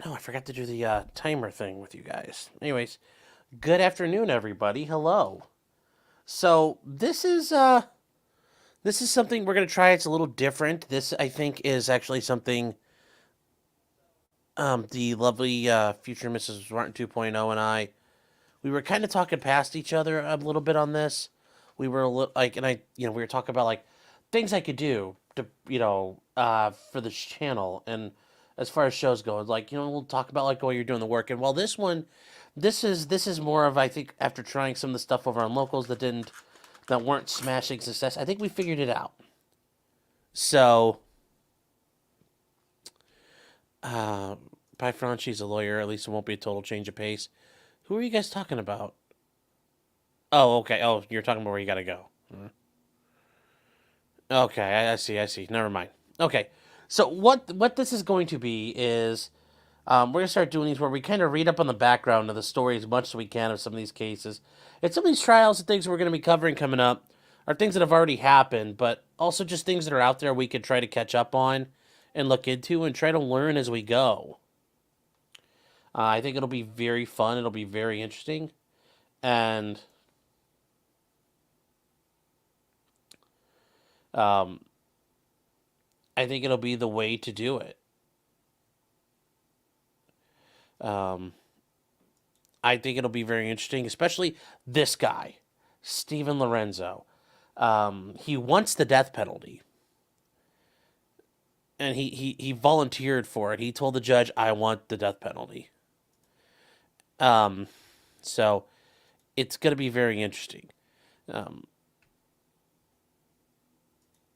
Oh, I forgot to do the timer thing with you guys. Anyways, good afternoon, everybody. Hello. So this is something we're gonna try. It's a little different. This I think is actually something the lovely future Mrs. Martin 2.0 and I we were kind of talking past each other a little bit on this. We were a little like, and I we were talking about like things I could do to for this channel and as far as shows go, like we'll talk about like while you're doing the work. And while this is more of I think after trying some of the stuff over on locals that weren't smashing success, I think we figured it out. So, uh, Pi Franchi's a lawyer. At least it won't be a total change of pace. Who are you guys talking about? Oh, okay. Oh, you're talking about where you gotta go. Okay, I see. I see. Never mind. Okay, so what this is going to be is we're gonna start doing these where we kind of read up on the background of the story as much as we can of some of these cases, and some of these trials and things we're gonna be covering coming up are things that have already happened, but also just things that are out there we could try to catch up on and look into and try to learn as we go. I think it'll be very fun. It'll be very interesting, and um, I think it'll be the way to do it. Um, I think it'll be very interesting, especially this guy, Stephen Lorenzo. He wants the death penalty, and he volunteered for it. He told the judge, "I want the death penalty." Um, so it's going to be very interesting. Um,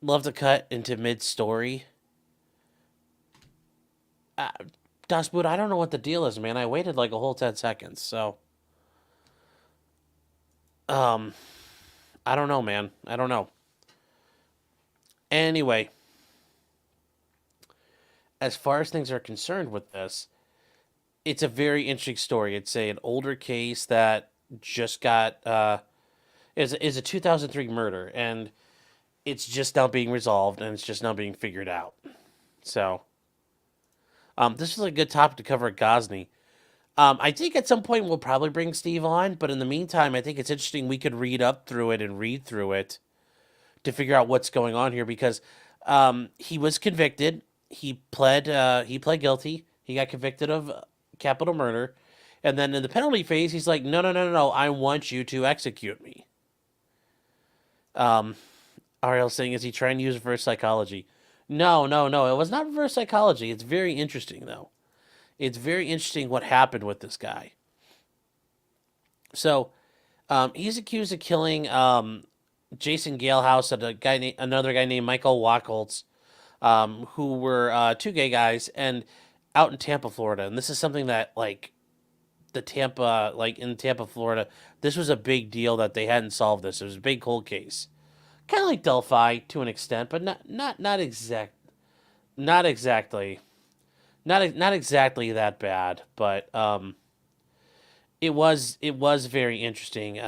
love to cut into mid story. Uh, Das Boot, I don't know what the deal is, man. I waited like a whole 10 seconds, so um, I don't know, man. I don't know. Anyway, as far as things are concerned with this, it's a very interesting story. It's an older case that just got is a 2003 murder, and it's just now being resolved, and it's just now being figured out. So, this is a good topic to cover at Gosney. I think at some point we'll probably bring Steve on, but in the meantime, I think it's interesting we could read up through it and read through it to figure out what's going on here because he was convicted. He pled guilty. He got convicted of capital murder, and then in the penalty phase, he's like, "No, no, no, no, no! I want you to execute me." Um, Ariel saying, "Is he trying to use reverse psychology?" No, no, no. It was not reverse psychology. It's very interesting though. It's very interesting what happened with this guy. So, he's accused of killing Jason Galehouse and another guy named Michael Waccholtz, who were two gay guys, and out in Tampa, Florida. And this is something that in Tampa, Florida, this was a big deal that they hadn't solved this. It was a big cold case, kind of like Delphi to an extent, but not exactly, not exactly that bad. But it was very interesting.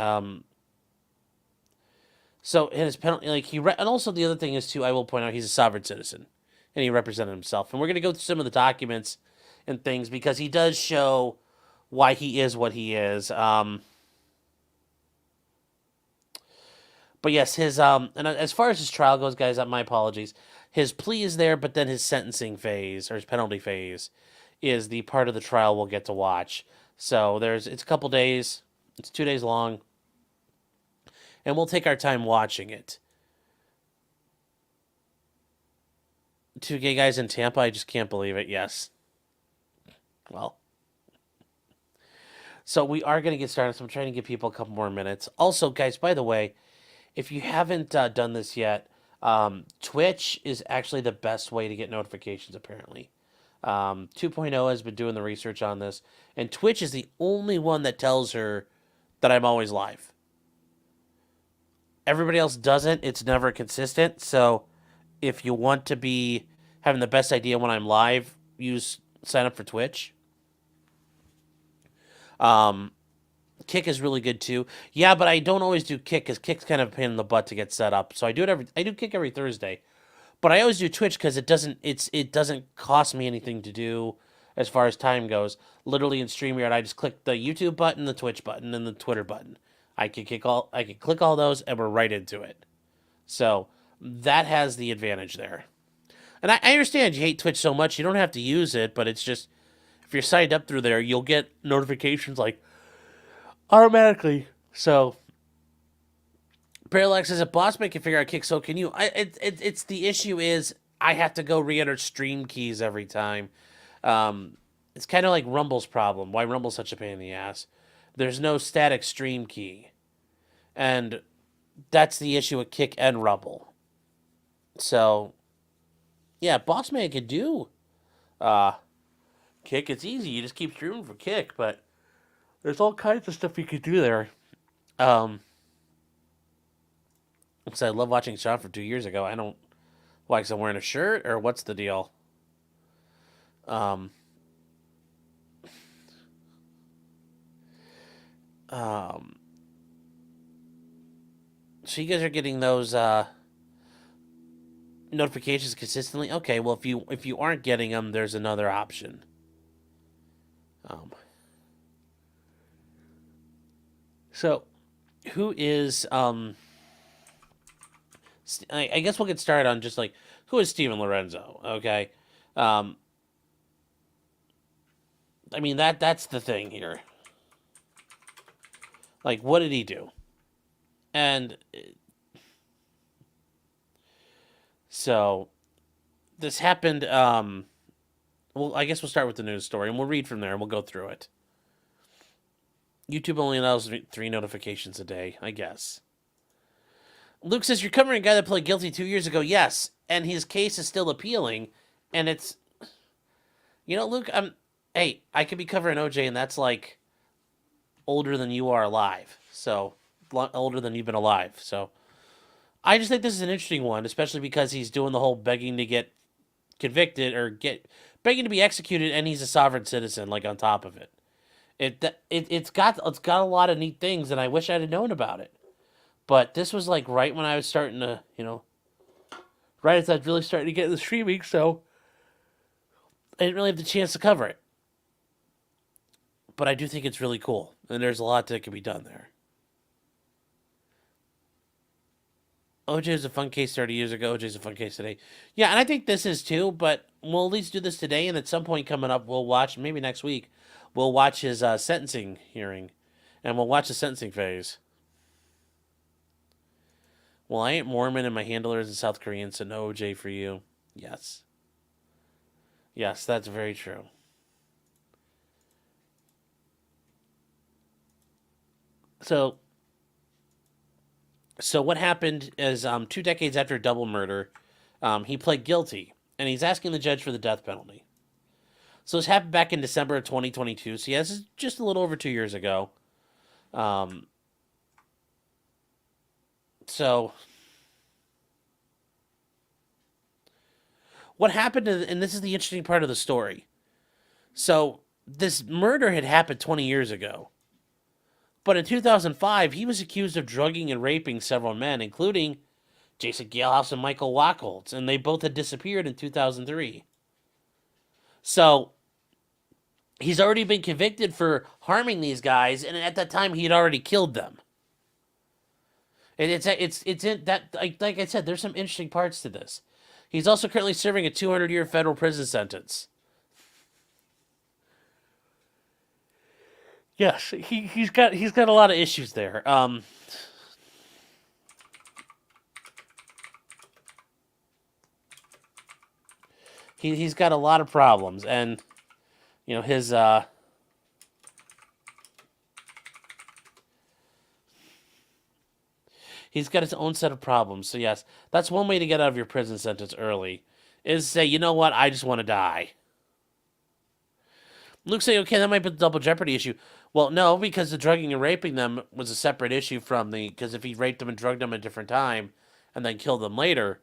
So in his penalty, and also the other thing is too, I will point out he's a sovereign citizen, and he represented himself. And we're gonna go through some of the documents and things because he does show why he is what he is. But yes, his and as far as his trial goes, guys, my apologies. His plea is there, but then his sentencing phase or his penalty phase is the part of the trial we'll get to watch. So it's a couple days, it's 2 days long, and we'll take our time watching it. Two gay guys in Tampa, I just can't believe it. Yes. Well, so we are going to get started. So I'm trying to give people a couple more minutes. Also, guys, by the way, if you haven't done this yet, Twitch is actually the best way to get notifications, apparently. 2.0 has been doing the research on this, and Twitch is the only one that tells her that I'm always live. Everybody else doesn't. It's never consistent. So if you want to be having the best idea when I'm live, sign up for Twitch. Kick is really good too. Yeah, but I don't always do Kick because Kick's kind of a pain in the butt to get set up. So I do Kick every Thursday, but I always do Twitch because it doesn't cost me anything to do as far as time goes. Literally in StreamYard, I just click the YouTube button, the Twitch button, and the Twitter button. I can click all those, and we're right into it. So that has the advantage there. And I understand you hate Twitch so much, you don't have to use it, but it's just if you're signed up through there, you'll get notifications like automatically. So Parallax says, if Bossman can figure out kick, so can you. It's the issue is I have to go re-enter stream keys every time. It's kind of like Rumble's problem. Why Rumble's such a pain in the ass. There's no static stream key. And that's the issue with Kick and Rumble. So, yeah, Bossman could do Kick. It's easy. You just keep streaming for Kick, but there's all kinds of stuff you could do there. So I love watching Sean from 2 years ago. I don't... Why, because I'm wearing a shirt? Or what's the deal? Um... So you guys are getting those notifications consistently. Okay, well if you aren't getting them, there's another option. So who is I guess we'll get started on just like who is Steven Lorenzo? Okay, I mean that's the thing here. Like, what did he do? And so this happened. Well, I guess we'll start with the news story and we'll read from there and we'll go through it. YouTube only allows 3 notifications a day, I guess. Luke says, you're covering a guy that pled guilty 2 years ago. Yes, and his case is still appealing. And it's... You know, Luke, hey, I could be covering OJ, and that's like older than you are alive. So, older than you've been alive. So, I just think this is an interesting one, especially because he's doing the whole begging to get convicted or begging to be executed, and he's a sovereign citizen, like on top of it. It's got a lot of neat things, and I wish I'd have known about it. But this was like right when I was starting to, right as I was really starting to get into streaming, so I didn't really have the chance to cover it. But I do think it's really cool, and there's a lot that can be done there. OJ was a fun case 30 years ago. OJ's a fun case today. Yeah, and I think this is too, but we'll at least do this today, and at some point coming up, we'll watch, maybe next week, we'll watch his sentencing hearing, and we'll watch the sentencing phase. Well, I ain't Mormon, and my handler is in South Korean, so no OJ for you. Yes. Yes, that's very true. So what happened is 2 decades after a double murder, he pled guilty, and he's asking the judge for the death penalty. So this happened back in December of 2022. So yeah, this is just a little over 2 years ago. So what happened, and this is the interesting part of the story. So this murder had happened 20 years ago. But in 2005, he was accused of drugging and raping several men, including Jason Galehouse and Michael Waccholtz, and they both had disappeared in 2003. So he's already been convicted for harming these guys, and at that time, he had already killed them. And it's in that, like I said, there's some interesting parts to this. He's also currently serving a 200-year federal prison sentence. Yes, he's got a lot of issues there. He's got a lot of problems, and his he's got his own set of problems. So yes, that's one way to get out of your prison sentence early, is say, you know what, I just want to die. Luke say, okay, that might be the double jeopardy issue. Well, no, because the drugging and raping them was a separate issue from because if he raped them and drugged them at a different time and then killed them later,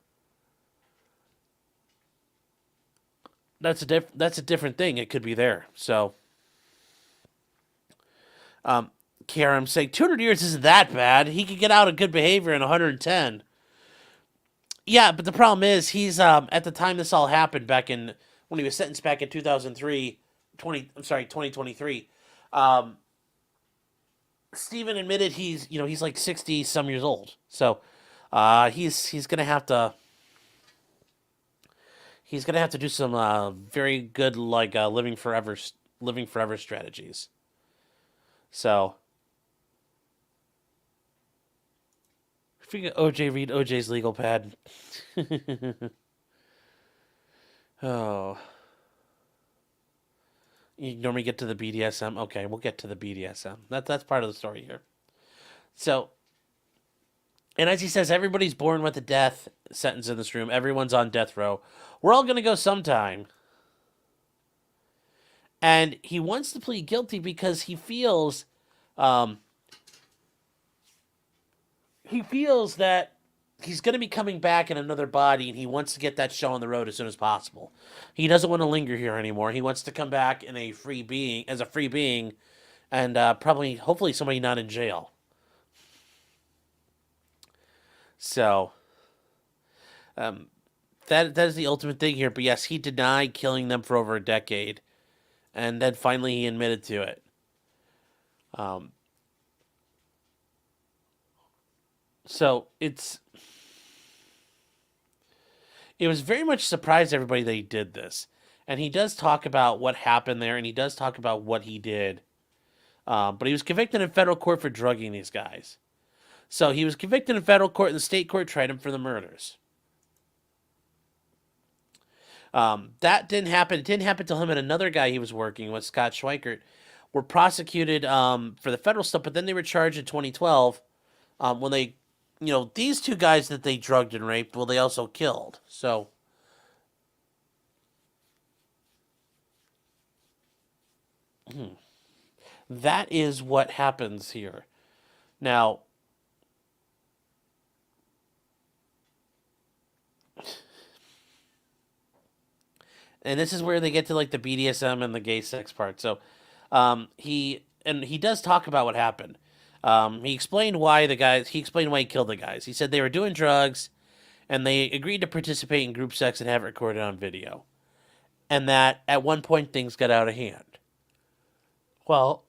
that's a different thing. It could be there. So, Karam saying 200 years isn't that bad. He could get out of good behavior in 110. Yeah, but the problem is he's at the time this all happened back in when he was sentenced back in 2003. 2023. Um, Steven admitted he's like 60 some years old. So he's gonna have to do some very good like living forever strategies. So if you get OJ, read OJ's legal pad. Oh, you normally get to the BDSM. Okay, we'll get to the BDSM. That's part of the story here. So, and as he says, everybody's born with a death sentence in this room. Everyone's on death row. We're all gonna go sometime. And he wants to plead guilty because um, he feels that he's going to be coming back in another body, and he wants to get that show on the road as soon as possible. He doesn't want to linger here anymore. He wants to come back in a free being, and probably, hopefully, somebody not in jail. So, um, that is the ultimate thing here. But yes, he denied killing them for over a decade, and then finally he admitted to it. Um, so it was very much surprised everybody that he did this. And he does talk about what happened there, and he does talk about what he did. But he was convicted in federal court for drugging these guys. So he was convicted in federal court, and the state court tried him for the murders. That didn't happen. It didn't happen to him and another guy he was working with, Scott Schweikert, were prosecuted for the federal stuff, but then they were charged in 2012 when they, these two guys that they drugged and raped, well, they also killed. So that is what happens here. Now, and this is where they get to like the BDSM and the gay sex part. So, he does talk about what happened. He explained why he killed the guys. He said they were doing drugs, and they agreed to participate in group sex and have it recorded on video, and that at one point things got out of hand. Well,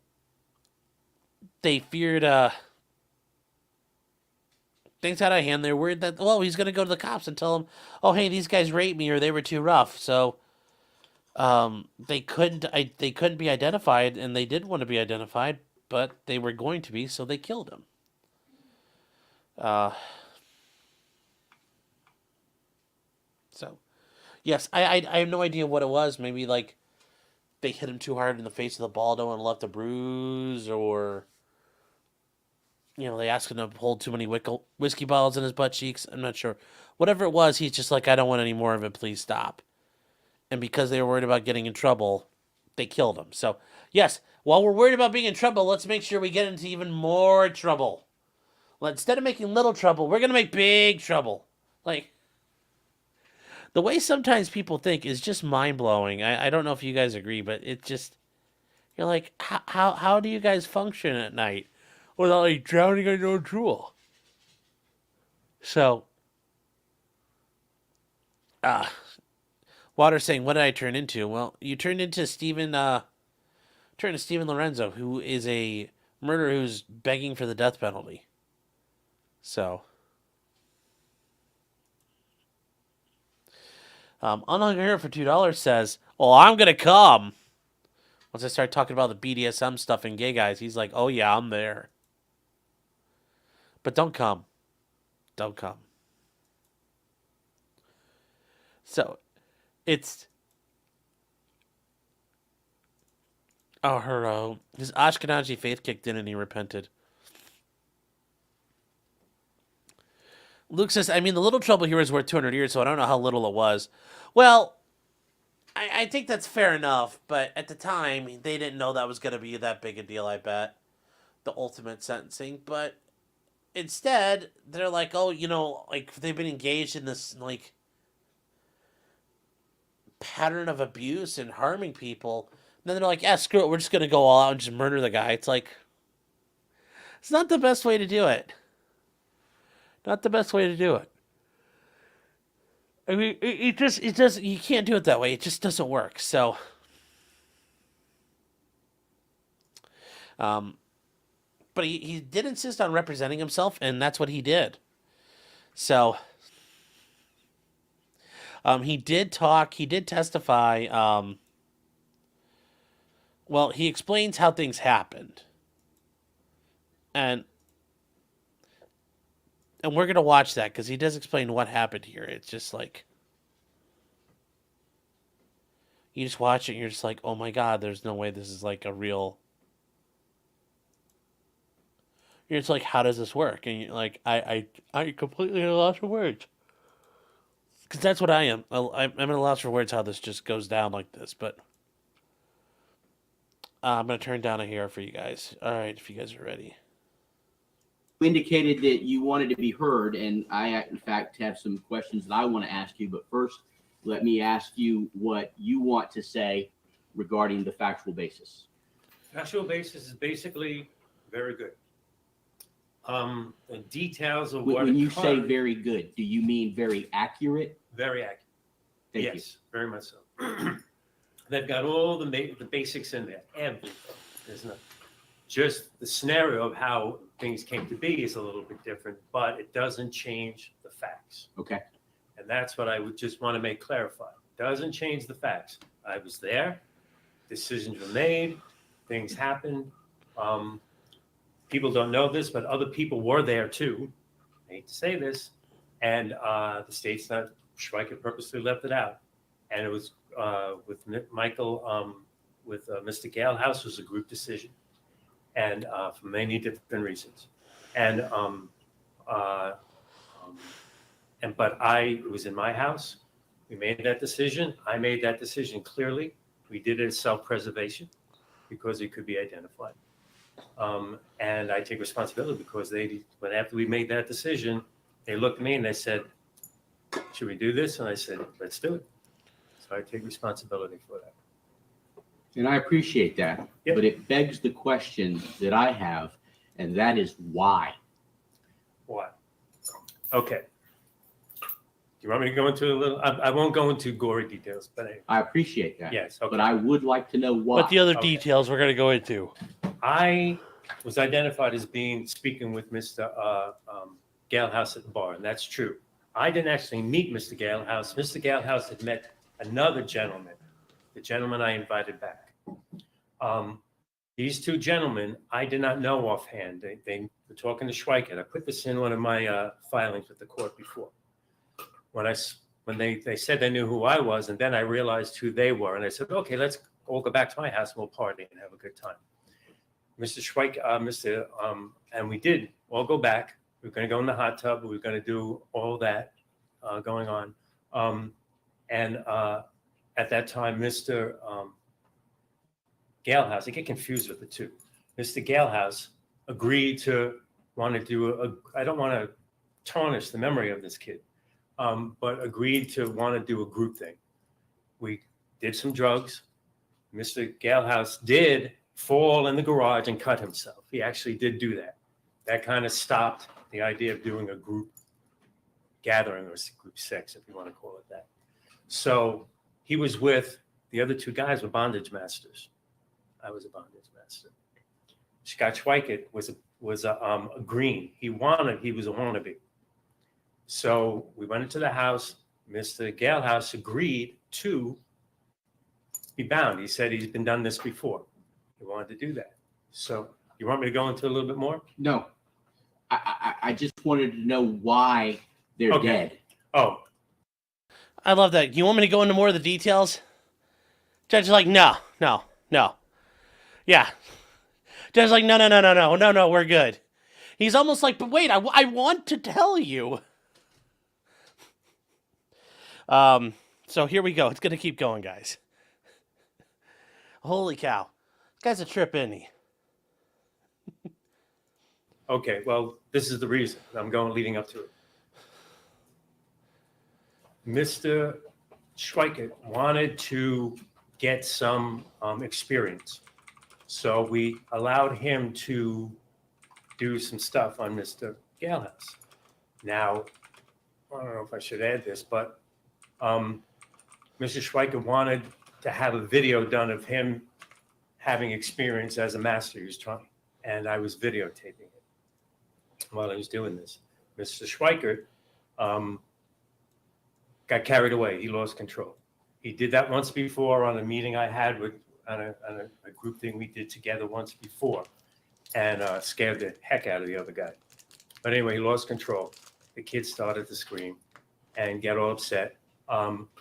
they feared things got out of hand. They're worried that he's gonna go to the cops and tell them, oh hey, these guys raped me or they were too rough. So they couldn't be identified, and they did want to be identified, but they were going to be, so they killed him. Uh, so yes, I have no idea what it was. Maybe like they hit him too hard in the face with the ball and left a bruise, or they asked him to hold too many whiskey bottles in his butt cheeks. I'm not sure. Whatever it was, he's just like, I don't want any more of it. Please stop. And because they were worried about getting in trouble, they killed him. So, yes, while we're worried about being in trouble, let's make sure we get into even more trouble. Well, instead of making little trouble, we're going to make big trouble. Like, the way sometimes people think is just mind-blowing. I don't know if you guys agree, but it just... You're like, how do you guys function at night without, like, drowning in your own drool? So, Water saying, what did I turn into? Well, you turned into Steven Lorenzo, who is a murderer who's begging for the death penalty. So, Unhung Hero for $2 says, oh, I'm going to come. Once I start talking about the BDSM stuff and gay guys, he's like, oh yeah, I'm there. But don't come. Don't come. So, it's... Oh, his Ashkenazi faith kicked in and he repented. Luke says, I mean, the little trouble here is worth 200 years, so I don't know how little it was. Well, I think that's fair enough, but at the time, they didn't know that was going to be that big a deal, I bet. The ultimate sentencing. But instead, they're like, oh, like, they've been engaged in this, like, pattern of abuse and harming people. And then they're like, yeah, screw it, we're just going to go all out and just murder the guy. It's like, it's not the best way to do it. Not the best way to do it. I mean, it just, you can't do it that way. It just doesn't work. So, Um, but he did insist on representing himself, and that's what he did. So he did talk. He did testify. Well, he explains how things happened, and we're gonna watch that because he does explain what happened here. It's just like you just watch it, and you're just like, oh my god, there's no way this is like a real. You're just like, how does this work? And you're like, I completely at a loss for words. Because that's what I am. I'm at a loss for words how this just goes down like this. But I'm going to turn down a here for you guys. All right, if you guys are ready. You indicated that you wanted to be heard, and I, in fact, have some questions that I want to ask you. But first, let me ask you what you want to say regarding the factual basis. Factual basis is basically very good. The details of what When you say very good, do you mean very accurate? very accurate. Thank yes, you. very much so. They've got all the basics in there. Everything. There's not just the scenario of how things came to be is a little bit different, but it doesn't change the facts. Okay. And that's what I would just want to make clarified. Doesn't change the facts. I was there. Decisions were made. Things happened. People don't know this, but other people were there too. I hate to say this. And the state's not, Schweiker purposely left it out. And it was with Michael, with Mr. Galehouse, was a group decision. And for many different reasons. And, but it was in my house. We made that decision. I made that decision clearly. We did it as self-preservation because it could be identified. And I take responsibility because when after we made that decision, they looked at me and they said, should we do this? And I said, let's do it. So I take responsibility for that. And I appreciate that. Yep. But it begs the question that I have, and that is why? Why? Okay. Do you want me to go into a little? I won't go into gory details, but I appreciate that. yes. Okay. But I would like to know why. What the other Okay. details we're going to go into? I was identified as speaking with Mr. Galehouse at the bar, and that's true. I didn't actually meet Mr. Galehouse. Mr. Galehouse had met another gentleman, the gentleman I invited back. These two gentlemen, I did not know offhand. They were talking to Schweiker. I put this in one of my filings with the court before. When they said they knew who I was, and then I realized who they were, and I said, okay, let's all go back to my house and we'll party and have a good time. Mr. Schweiker, and we did all go back. We were going to go in the hot tub. We were going to do all that going on. At that time, Mr. Galehouse, I get confused with the two. Mr. Galehouse agreed to want to do I don't want to tarnish the memory of this kid, but agreed to want to do a group thing. We did some drugs. Mr. Galehouse did fall in the garage and cut himself. He actually did do that. That kind of stopped the idea of doing a group gathering or group sex, if you want to call it that. So he was with the other two guys were bondage masters. I was a bondage master. Scott Schweiker was a green. He was a wannabe. So we went into the house. Mr. Galehouse agreed to be bound. He said he's been done this before. He wanted to do that. So you want me to go into a little bit more? No. I just wanted to know why they're Okay. dead. Oh, I love that. You want me to go into more of the details? Judge is like, no. Yeah. Judge is like, no, we're good. He's almost like, but wait, I want to tell you. So here we go. It's going to keep going, guys. Holy cow. This guy's a trip, isn't he? okay. Well, this is the reason I'm leading up to it. Mr. Schweiker wanted to get some experience. So we allowed him to do some stuff on Mr. Galehouse. Now, I don't know if I should add this, but Mr. Schweiker wanted to have a video done of him having experience as a master. He was and I was videotaping it while I was doing this. Mr. Schweikert got carried away. He lost control. He did that once before on a meeting I had with on a group thing we did together once before, and scared the heck out of the other guy. But anyway, he lost control. The kid started to scream and get all upset.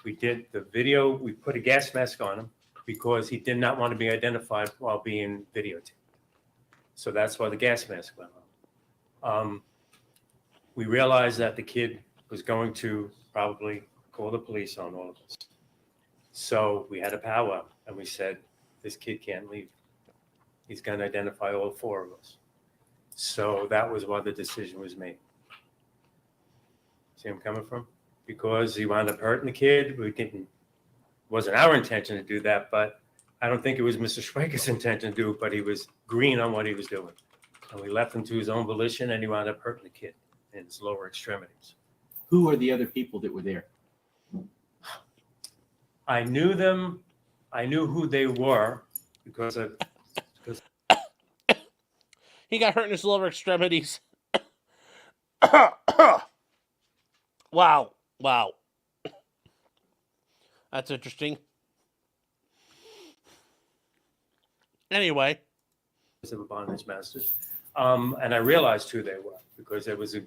We did the video. We put a gas mask on him because he did not want to be identified while being videotaped. So that's why the gas mask went on. We realized that the kid was going to probably call the police on all of us. So we had a powwow and we said, this kid can't leave. He's going to identify all four of us. So that was why the decision was made. See where I'm coming from? Because he wound up hurting the kid. Wasn't our intention to do that, but I don't think it was Mr. Schweiker's intention to do it, but he was green on what he was doing. And we left him to his own volition, and he wound up hurting the kid in his lower extremities. Who are the other people that were there? I knew them. I knew who they were because He got hurt in his lower extremities. Wow. That's interesting. Anyway. of a bondage masters. And I realized who they were because there was a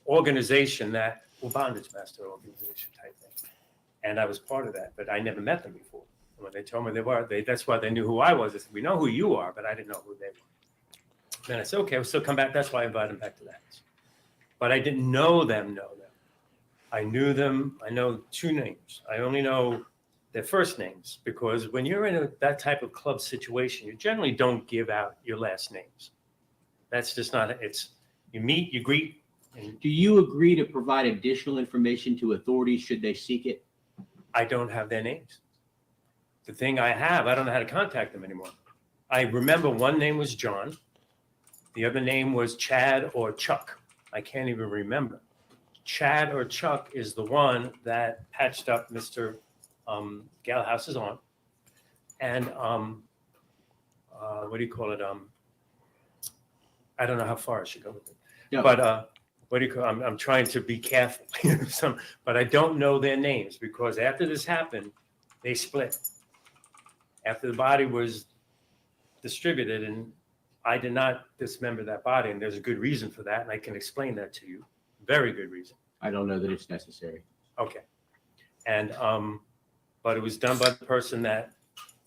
organization that, well, bondage master organization type thing. And I was part of that, but I never met them before. And when they told me they were, that's why they knew who I was. They said, we know who you are, but I didn't know who they were. Then I said, okay, we'll still come back. That's why I invited them back to that. But I didn't know them. I knew them. I know two names. I only know their first names because when you're in that type of club situation, you generally don't give out your last names. That's just not, you meet, you greet. And Do you agree to provide additional information to authorities should they seek it? I don't have their names. The thing I don't know how to contact them anymore. I remember one name was John. The other name was Chad or Chuck. I can't even remember. Chad or Chuck is the one that patched up Mr. Galehouse's arm. And what do you call it? I don't know how far I should go with it. Yeah. But what do you call? I'm trying to be careful. But I don't know their names because after this happened, they split. After the body was distributed, and I did not dismember that body, and there's a good reason for that, and I can explain that to you. Very good reason. I don't know that it's necessary. Okay. And but it was done by the person that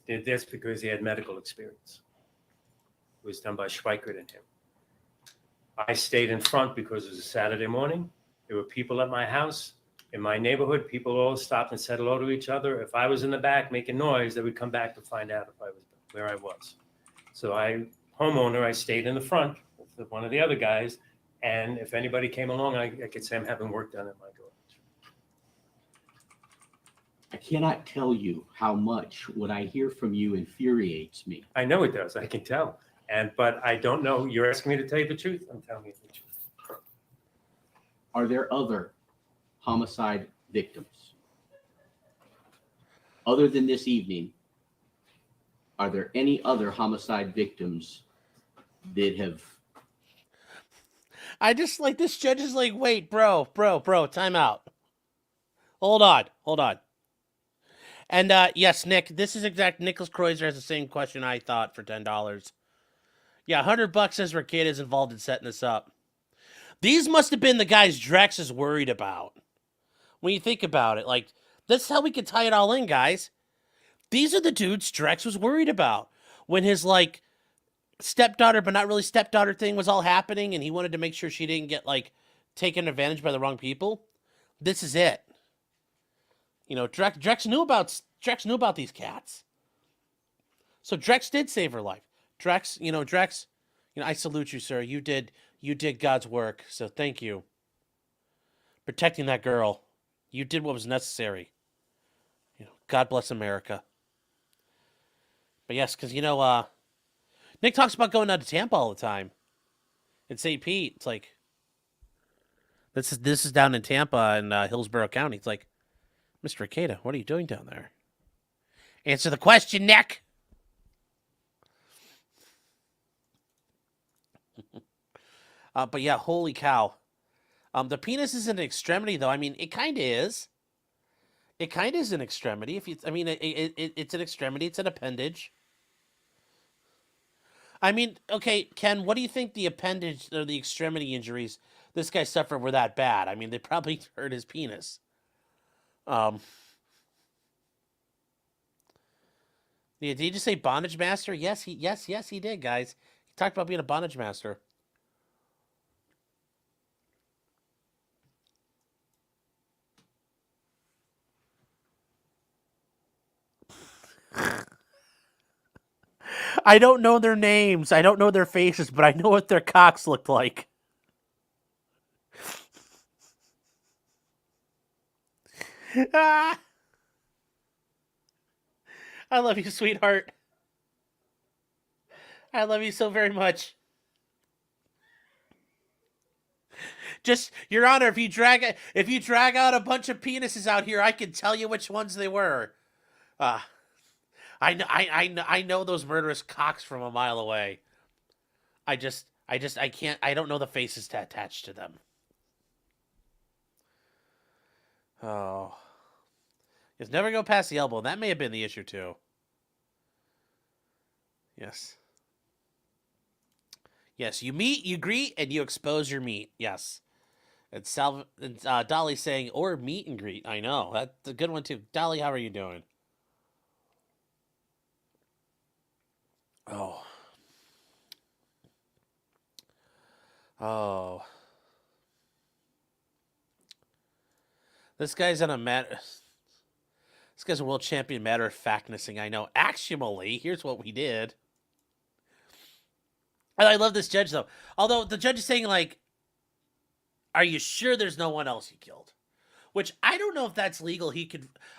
did this because he had medical experience. It was done by Schweikert and him. I stayed in front because it was a Saturday morning. There were people at my house. In my neighborhood, people all stopped and said hello to each other. If I was in the back making noise, they would come back to find out if I was where I was. So I stayed in the front with one of the other guys. And if anybody came along, I could say I'm having work done at my garage. I cannot tell you how much what I hear from you infuriates me. I know it does. I can tell. But I don't know. You're asking me to tell you the truth. I'm telling you the truth. Are there other homicide victims? Other than this evening, are there any other homicide victims that have... I just like this judge is like, wait, bro, time out. Hold on. And yes, Nick, this is exact. Nicholas Kreuzer has the same question I thought for $10. Yeah, $100 says Ricada is involved in setting this up. These must have been the guys Drex is worried about. When you think about it, like, that's how we could tie it all in, guys. These are the dudes Drex was worried about when his, like, stepdaughter, but not really stepdaughter thing was all happening, and he wanted to make sure she didn't get, like, taken advantage by the wrong people. This is it. You know, Drex knew about these cats. So Drex did save her life. Drex, I salute you, sir. You did God's work. So thank you. Protecting that girl. You did what was necessary. God bless America. But yes, because Nick talks about going down to Tampa all the time. In St. Pete, it's like this is down in Tampa in Hillsborough County. It's like, Mr. Ricada, what are you doing down there? Answer the question, Nick. But yeah, holy cow. The penis is an extremity, though. I mean, it kind of is. It kind of is an extremity. If you, I mean, it's an extremity. It's an appendage. I mean, okay, Ken, what do you think the appendage or the extremity injuries this guy suffered were that bad? I mean, they probably hurt his penis. Um, yeah, did he just say bondage master? Yes, he did, guys. He talked about being a bondage master. I don't know their names. I don't know their faces, but I know what their cocks looked like. Ah, I love you, sweetheart. I love you so very much. Just, Your Honor, if you drag out a bunch of penises out here, I can tell you which ones they were. Uh, I know those murderous cocks from a mile away. I can't. I don't know the faces attached to them. Oh, just never go past the elbow. That may have been the issue too. Yes. Yes, you meet, you greet, and you expose your meat. Yes. And Dolly saying, or meet and greet. I know. That's a good one, too. Dolly, how are you doing? Oh. Oh. This guy's on a matter. This guy's a world champion matter of factnessing. I know. Actually, here's what we did. And I love this judge, though. Although the judge is saying, like, are you sure there's no one else you killed? Which I don't know if that's legal.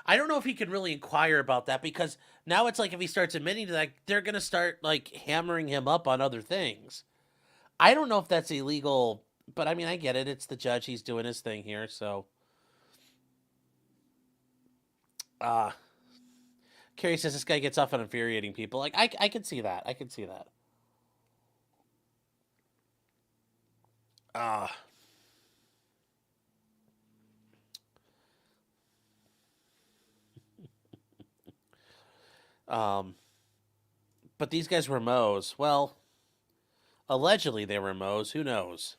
I don't know if he can really inquire about that, because now it's like if he starts admitting to that, they're going to start like hammering him up on other things. I don't know if that's illegal, but I mean, I get it. It's the judge. He's doing his thing here. So, Carrie says this guy gets off on infuriating people. Like, I can see that. I can see that. Uh, um, but these guys were Moes. Well, allegedly they were Moes. Who knows?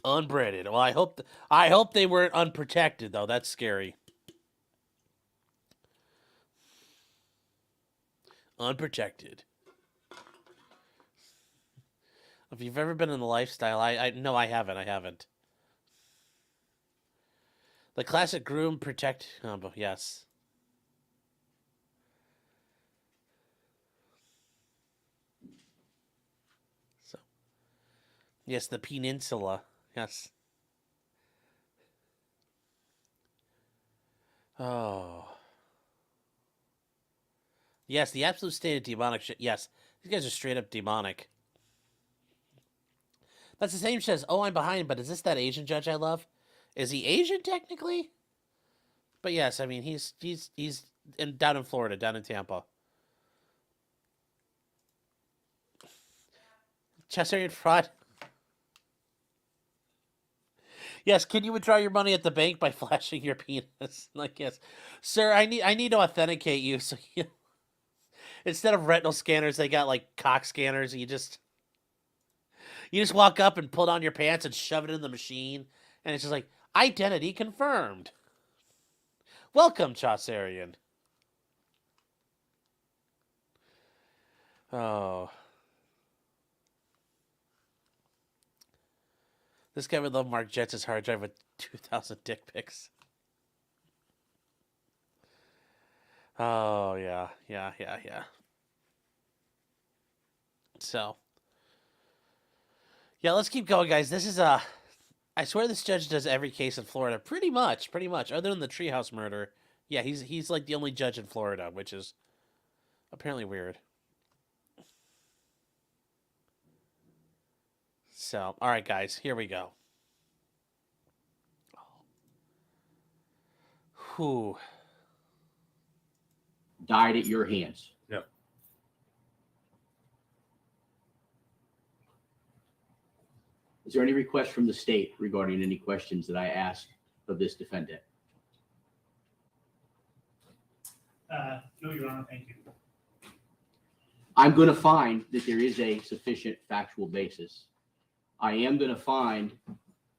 Unbreaded. Well, I hope they weren't unprotected though. That's scary. Unprotected. If you've ever been in the lifestyle, I no, I haven't. I haven't. The classic groom protect. Oh, yes. So yes, the peninsula. Yes. Oh. Yes, the absolute state of demonic shit. Yes, these guys are straight up demonic. That's the same shit as, oh, I'm behind, but is this that Asian judge I love? Is he Asian technically? But yes, I mean he's down in Florida, down in Tampa. Chester fraud. Yes, can you withdraw your money at the bank by flashing your penis? Like, yes, sir, I need to authenticate you. So instead of retinal scanners, they got like cock scanners. You just walk up and pull down your pants and shove it in the machine, and it's just like identity confirmed. Welcome, Chaucerian. Oh, this guy would love Mark Jets' hard drive with 2,000 dick pics. Oh yeah, yeah. So yeah, let's keep going, guys. This is I swear this judge does every case in Florida, pretty much, other than the treehouse murder. Yeah, he's like the only judge in Florida, which is apparently weird. So, all right, guys, here we go. Whew. Died at your hands. No. Is there any request from the state regarding any questions that I asked of this defendant? No, Your Honor, thank you. I'm going to find that there is a sufficient factual basis. I am going to find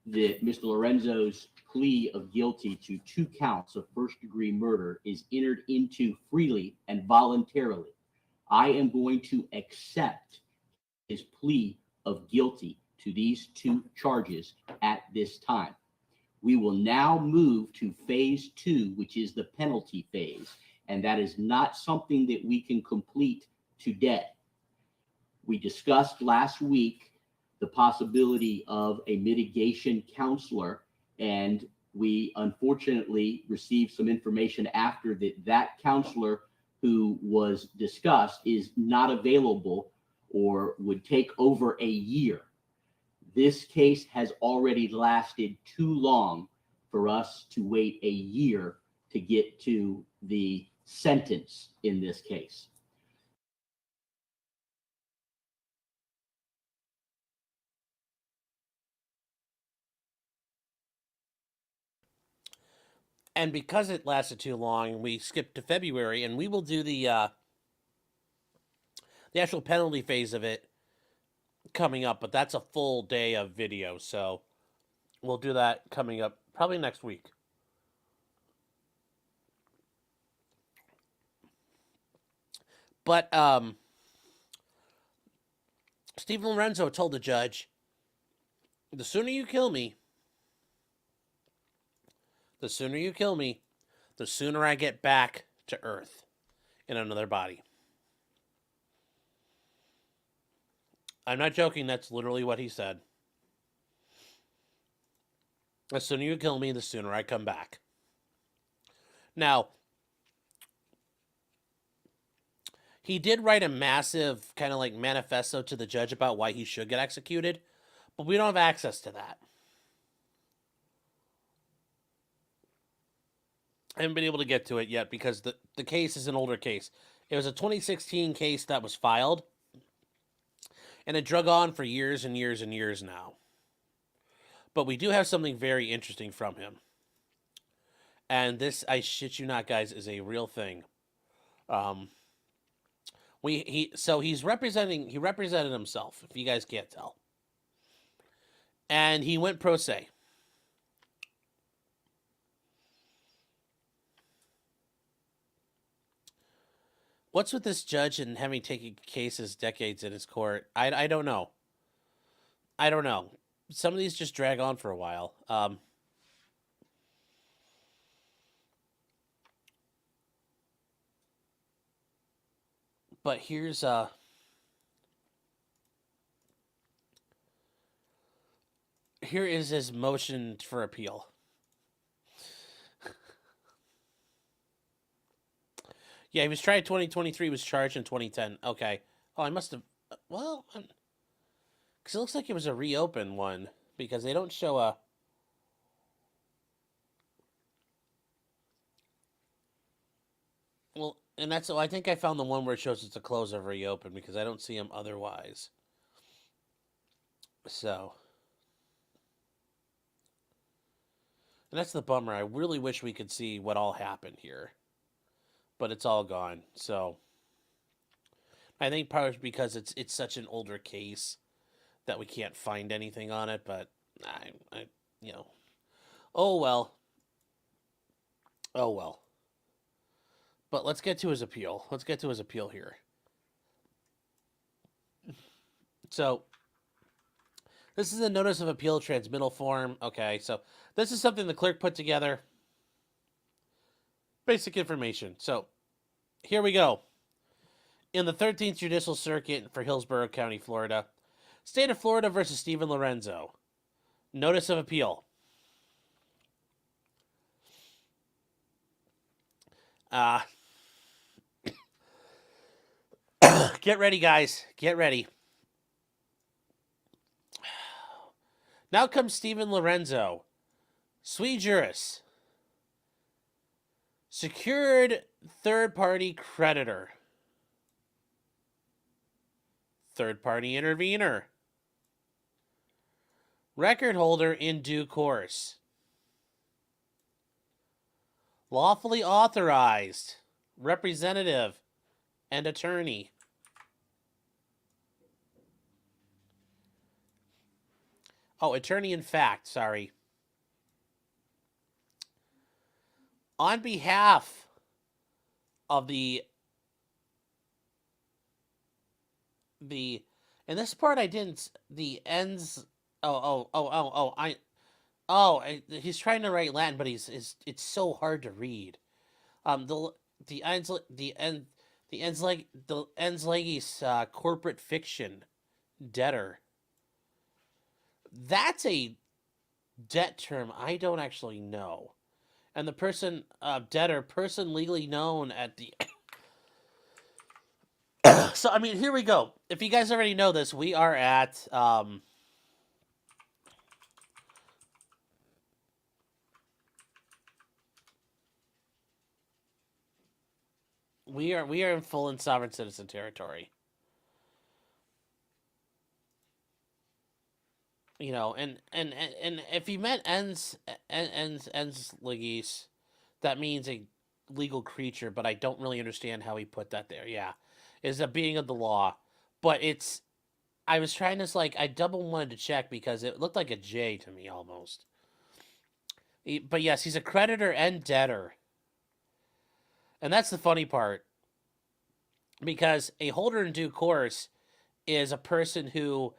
that Mr. Lorenzo's plea of guilty to 2 counts of first-degree murder is entered into freely and voluntarily. I am going to accept his plea of guilty to these 2 charges at this time. We will now move to phase 2, which is the penalty phase, and that is not something that we can complete today. We discussed last week the possibility of a mitigation counselor, and we unfortunately received some information after that counselor who was discussed is not available or would take over a year. This case has already lasted too long for us to wait a year to get to the sentence in this case. And because it lasted too long, we skipped to February, and we will do the actual penalty phase of it coming up, but that's a full day of video, so we'll do that coming up probably next week. But Stephen Lorenzo told the judge, the sooner you kill me, the sooner I get back to Earth in another body. I'm not joking, that's literally what he said. The sooner you kill me, the sooner I come back. Now, he did write a massive kind of like manifesto to the judge about why he should get executed, but we don't have access to that. I haven't been able to get to it yet because the case is an older case. It was a 2016 case that was filed, and it drug on for years and years and years now. But we do have something very interesting from him. And this, I shit you not, guys, is a real thing. He represented himself, if you guys can't tell. And he went pro se. What's with this judge and having taken cases decades in his court? I don't know. I don't know. Some of these just drag on for a while. But here is his motion for appeal. Yeah, he was tried in 2023, was charged in 2010. Okay. Oh, I must have... Well, because it looks like it was a reopened one, because they don't show a... Well, and that's... I think I found the one where it shows it's a close of reopen, because I don't see them otherwise. So... And that's the bummer. I really wish we could see what all happened here. But it's all gone. So I think probably because it's such an older case that we can't find anything on it. But I you know, oh well. But let's get to his appeal. Let's get to his appeal here. So this is a notice of appeal transmittal form. Okay, so this is something the clerk put together. Basic information. So, here we go. In the 13th Judicial Circuit for Hillsborough County, Florida, State of Florida versus Stephen Lorenzo. Notice of appeal. Get ready, guys. Get ready. Now comes Stephen Lorenzo. Sui juris. Secured third-party creditor. Third-party intervener. Record holder in due course. Lawfully authorized. Representative and attorney. Oh, attorney in fact, sorry. On behalf of the and this part I didn't the ends he's trying to write Latin, but it's so hard to read. The ends legis corporate fiction debtor. That's a debt term I don't actually know. And the person debtor, person legally known at the so I mean, here we go. If you guys already know this, we are at we are in full and sovereign citizen territory. You know, and if you meant ens legis, that means a legal creature, but I don't really understand how he put that there. Yeah, is a being of the law, but it's. I was trying to I double wanted to check because it looked like a J to me almost. But yes, he's a creditor and debtor, and that's the funny part. Because a holder in due course is a person who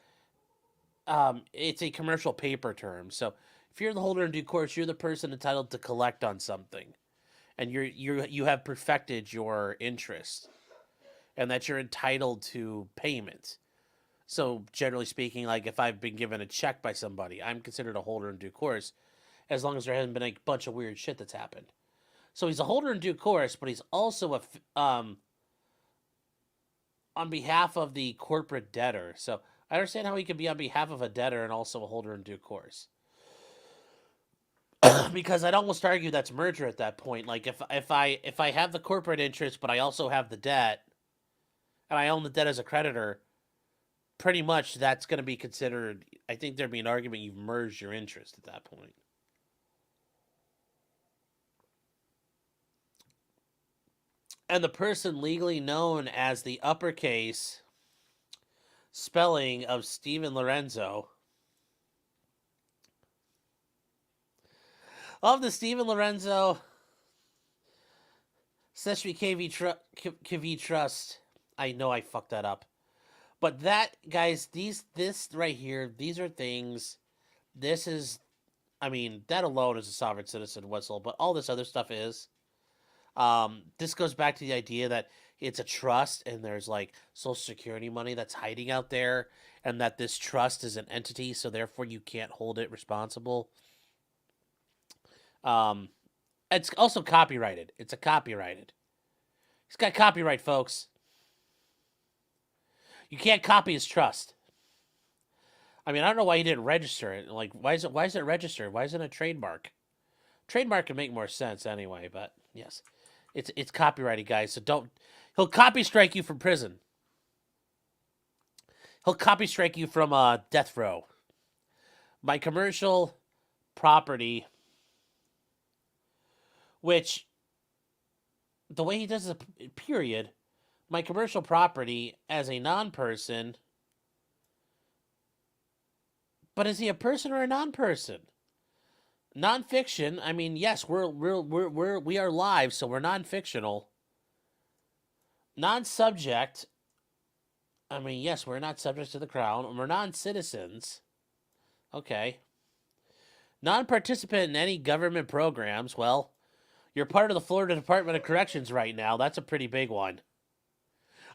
it's a commercial paper term. So if you're the holder in due course, you're the person entitled to collect on something, and you have perfected your interest, and that you're entitled to payment. So generally speaking, like if I've been given a check by somebody, I'm considered a holder in due course, as long as there hasn't been a bunch of weird shit that's happened. So he's a holder in due course, but he's also on behalf of the corporate debtor. So I understand how he could be on behalf of a debtor and also a holder in due course. Because I'd almost argue that's merger at that point. Like if I have the corporate interest, but I also have the debt, and I own the debt as a creditor, pretty much that's going to be considered. I think there'd be an argument you've merged your interest at that point. And the person legally known as the uppercase spelling of Steven Lorenzo. Of the Steven Lorenzo Seshmi KV Trust. I know I fucked that up. But that, guys, this right here, these are things. This is, I mean, that alone is a sovereign citizen whistle, but all this other stuff is. This goes back to the idea that it's a trust and there's like Social Security money that's hiding out there, and that this trust is an entity, so therefore you can't hold it responsible. It's also copyrighted. It's a copyrighted. He's got copyright, folks. You can't copy his trust. I mean, I don't know why he didn't register it. Like, why is it registered? Why isn't it a trademark? Trademark could make more sense anyway, but yes. It's copyrighted, guys, so don't... He'll copy strike you from prison. He'll copy strike you from death row. My commercial property, which, the way he does it, period, my commercial property as a non-person, but is he a person or a non-person? Non-fiction, I mean, yes, we are live, so we're non-fictional. Non-subject, I mean, yes, we're not subjects to the crown. We're non-citizens. Okay. Non-participant in any government programs. Well, you're part of the Florida Department of Corrections right now. That's a pretty big one.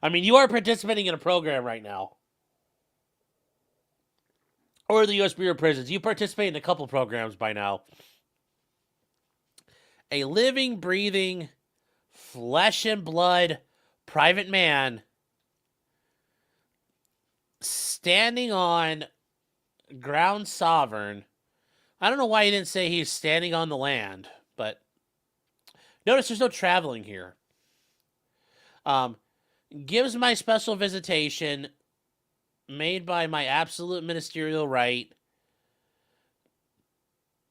I mean, you are participating in a program right now. Or the U.S. Bureau of Prisons. You participate in a couple programs by now. A living, breathing, flesh and blood private man standing on ground sovereign. I don't know why he didn't say he's standing on the land, but notice there's no traveling here. Gives my special visitation made by my absolute ministerial right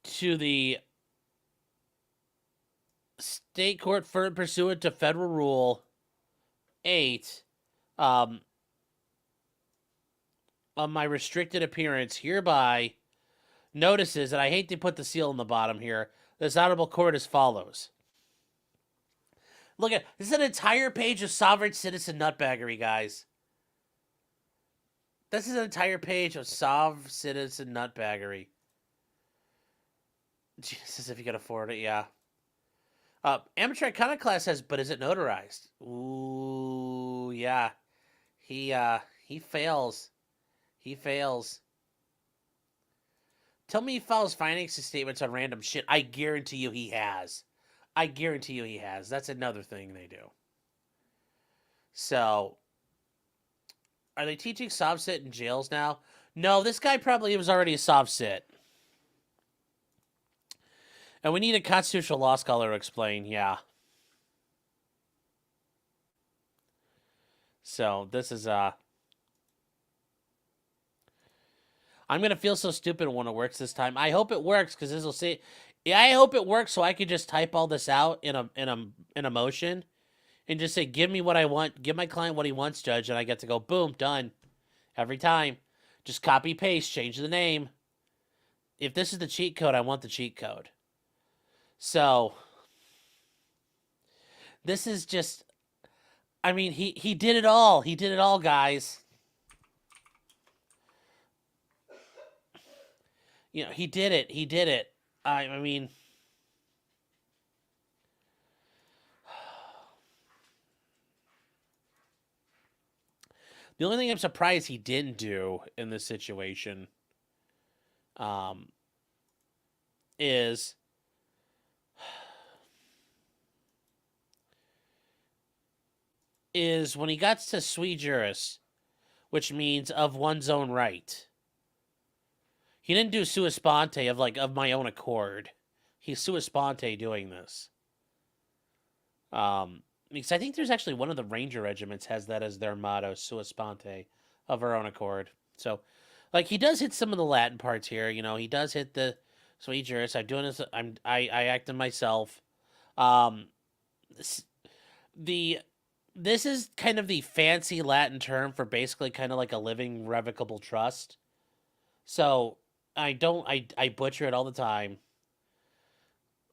to the state court for pursuant to Federal Rule 8 on my restricted appearance hereby notices, and I hate to put the seal on the bottom here, this honorable court as follows. Look at this is an entire page of sovereign citizen nutbaggery, guys. This is an entire page of sovereign citizen nutbaggery. Jesus, if you can afford it, yeah. Amateur iconoclast but is it notarized? Ooh, yeah. He fails. He fails. Tell me he files financing statements on random shit. I guarantee you he has. I guarantee you he has. That's another thing they do. So, are they teaching SovSit in jails now? No, this guy probably was already a SovSit. And we need a constitutional law scholar to explain, yeah. So, this is, I'm going to feel so stupid when it works this time. I hope it works, because this will say... Yeah, I hope it works so I could just type all this out in a motion and just say, give me what I want, give my client what he wants, Judge, and I get to go, boom, done. Every time. Just copy, paste, change the name. If this is the cheat code, I want the cheat code. So, this is just, I mean, he did it all. He did it all, guys. You know, he did it. He did it. I mean, the only thing I'm surprised he didn't do in this situation is when he got to sui juris, which means of one's own right. He didn't do sua sponte of my own accord. He's sua sponte doing this. Because I think there's actually one of the Ranger regiments has that as their motto, sua sponte, of our own accord. So, like, he does hit some of the Latin parts here. You know, he does hit the sui juris. I'm doing this. I acted myself. This is kind of the fancy Latin term for basically kind of like a living revocable trust. So I butcher it all the time.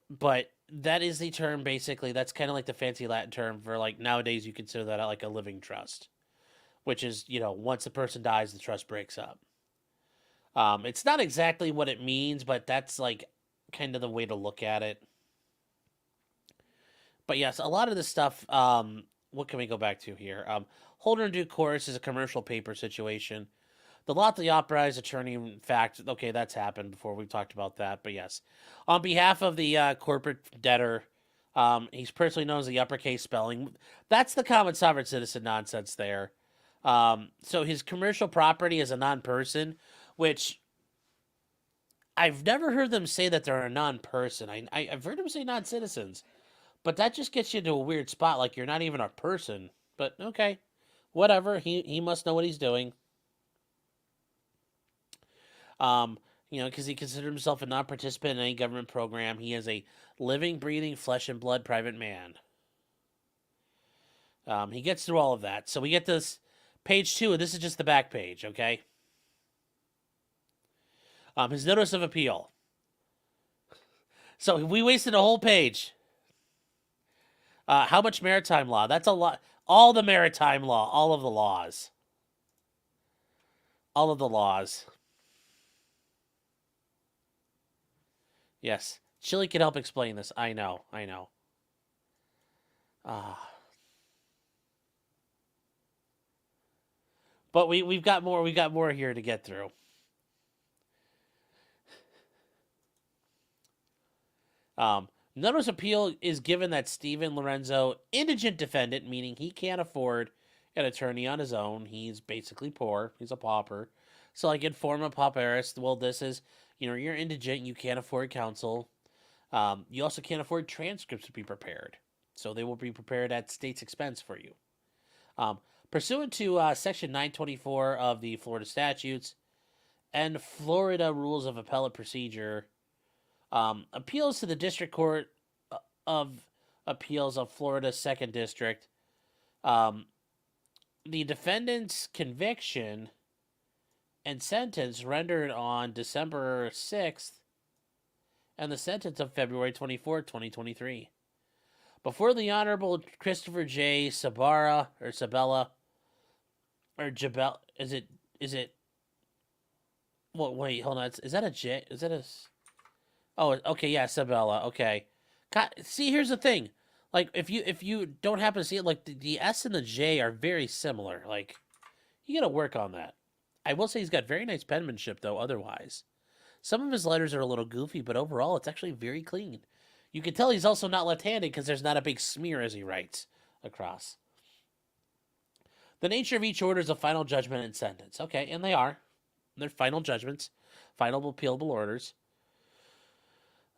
But that is the term, basically. That's kind of like the fancy Latin term for, like, nowadays you consider that like a living trust. Which is, you know, once the person dies, the trust breaks up. It's not exactly what it means, but that's, like, kind of the way to look at it. But yes, a lot of this stuff, what can we go back to here? Holder in due course is a commercial paper situation. The lot the authorized attorney, in fact, okay, that's happened before. We've talked about that, but yes. On behalf of the corporate debtor, he's personally known as the uppercase spelling. That's the common sovereign citizen nonsense there. So his commercial property is a non-person, which I've never heard them say that they're a non-person. I've heard them say non-citizens, but that just gets you into a weird spot, like you're not even a person. But okay, whatever. He must know what he's doing. You know, because he considered himself a non-participant in any government program. He is a living, breathing, flesh and blood private man. He gets through all of that. So we get this page 2, and this is just the back page, okay? His notice of appeal. So we wasted a whole page. How much maritime law? That's a lot. All the maritime law. All of the laws. All of the laws. Yes. Chili can help explain this. I know. But we've got more here to get through. Notice appeal is given that Stephen Lorenzo, indigent defendant, meaning he can't afford an attorney on his own. He's basically poor. He's a pauper. So like in forma pauperis, well, this is, you know, you're indigent, you can't afford counsel. You also can't afford transcripts to be prepared. So they will be prepared at state's expense for you. Pursuant to Section 924 of the Florida statutes and Florida rules of appellate procedure, Appeals to the District Court of Appeals of Florida's Second District. The defendant's conviction and sentence rendered on December 6th and the sentence of February 24th, 2023. Before the Honorable Christopher J. Sabella, or Jabel, is it, well, wait, hold on, is that a J, is that a, oh, okay, yeah, Sabella, okay. God, see, here's the thing, like, if you don't happen to see it, like, the S and the J are very similar, like, you gotta work on that. I will say he's got very nice penmanship, though, otherwise. Some of his letters are a little goofy, but overall, it's actually very clean. You can tell he's also not left-handed because there's not a big smear as he writes across. The nature of each order is a final judgment and sentence. Okay, and they are. They're final judgments, final appealable orders.